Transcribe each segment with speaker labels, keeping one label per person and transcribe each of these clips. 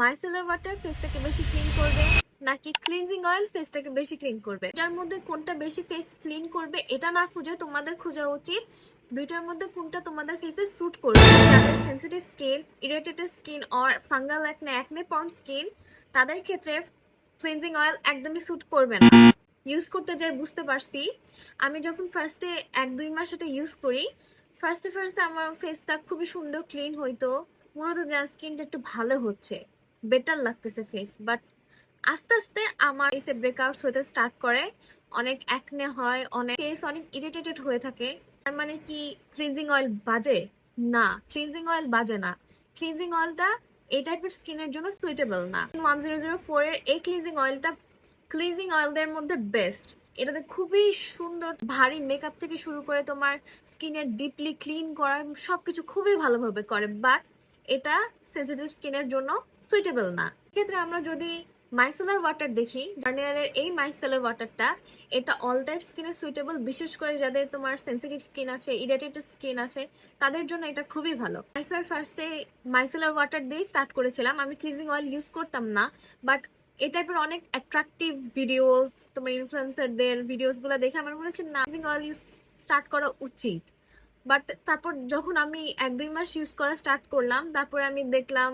Speaker 1: Micellar water ফেসটাকে বেশি clean করবে নাকি ক্লিনজিং অয়েল ফেসটাকে বেশি ক্লিন করবে? এটার মধ্যে কোনটা বেশি ফেস ক্লিন করবে এটা না খুঁজে তোমাদের খোঁজা উচিত দুইটার মধ্যে কোনটা তোমাদের ফেসে স্যুট করবে। যাদের sensitive skin, irritated skin or fungal acne prawn skin, তাদের ক্ষেত্রে ক্লিনজিং অয়েল একদমই স্যুট করবে না। ইউজ করতে যাই বুঝতে পারছি। আমি যখন ফার্স্টে 1-2 মাস এটা ইউজ করি, ফার্স্টে আমার ফেসটা খুবই সুন্দর ক্লিন হইতো, মনে হতো যে স্কিনটা একটু ভালো হচ্ছে, বেটার লাগতেছে ফেস। বাট আস্তে আস্তে আমার ফেসে ব্রেকআউটস হতে স্টার্ট করে, অনেক অ্যাকনে হয়, অনেক ফেস অনেক ইরিটেটেড হয়ে থাকে। তার মানে কি ক্লিনজিং অয়েল বাজে? না, ক্লিনজিং অয়েল বাজে না। ক্লিনজিং অয়েলটা এই টাইপের স্কিনের জন্য সুইটেবল না। 1004 এর এই ক্লিনজিং অয়েলদের মধ্যে বেস্ট। এটাতে খুবই সুন্দর ভারী মেকআপ থেকে শুরু করে তোমার স্কিনের ডিপলি ক্লিন করা সবকিছু খুবই ভালোভাবে করে, বাট এটা সেনসিটিভ স্কিনের জন্য সুইটেবল না। ক্ষেত্রে আমরা যদি মাইসেলার ওয়াটার দেখি, গার্নিয়ারের এই মাইসেলার ওয়াটারটা, এটা অল টাইপ স্কিনে সুইটেবল, বিশেষ করে যাদের তোমার সেনসিটিভ স্কিন আছে, ইরিটেটেড স্কিন আছে, তাদের জন্য এটা খুবই ভালো। ফার্স্টে মাইসেলার ওয়াটার দিয়ে স্টার্ট করেছিলাম, আমি ক্লিনজিং অয়েল ইউজ করতাম না। বাট এই টাইপের অনেক অ্যাট্রাকটিভ ভিডিওস, তোমার ইনফ্লুয়েন্সারদের ভিডিওসগুলো দেখে আমার মনে হচ্ছে না, ক্লিনজিং অয়েল ইউজ স্টার্ট করা উচিত। বাট তারপর যখন আমি 1-2 মাস ইউজ করা স্টার্ট করলাম, তারপরে আমি দেখলাম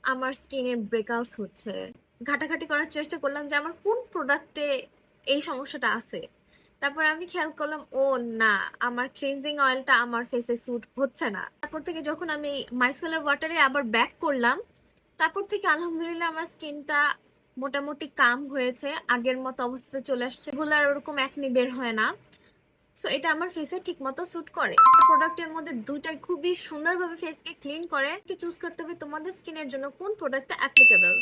Speaker 1: আমার স্কিনে ব্রেকআউটস হচ্ছে। ঘাটাঘাটি করার চেষ্টা করলাম যে আমার কোন প্রোডাক্টে এই সমস্যাটা আছে। তারপর আমি খেয়াল করলাম, ও না, আমার ক্লিনজিং অয়েলটা আমার ফেসে স্যুট হচ্ছে না। তারপর থেকে যখন আমি মাইসেলার ওয়াটারে আবার ব্যাক করলাম, তারপর থেকে আলহামদুলিল্লাহ আমার স্কিনটা মোটামুটি কাম হয়েছে, আগের মতো অবস্থাতে চলে আসছে, রেগুলার ওরকম একনি বের হয় না। সো এটা আমার ফেসে ঠিক মতো স্যুট করে। প্রোডাক্টের মধ্যে দুইটাই খুবই সুন্দরভাবে ফেসকে ক্লিন করে। কি চুজ করতে হবে তোমাদের স্কিনের জন্য কোন প্রোডাক্টটা অ্যাপ্লিকেবল।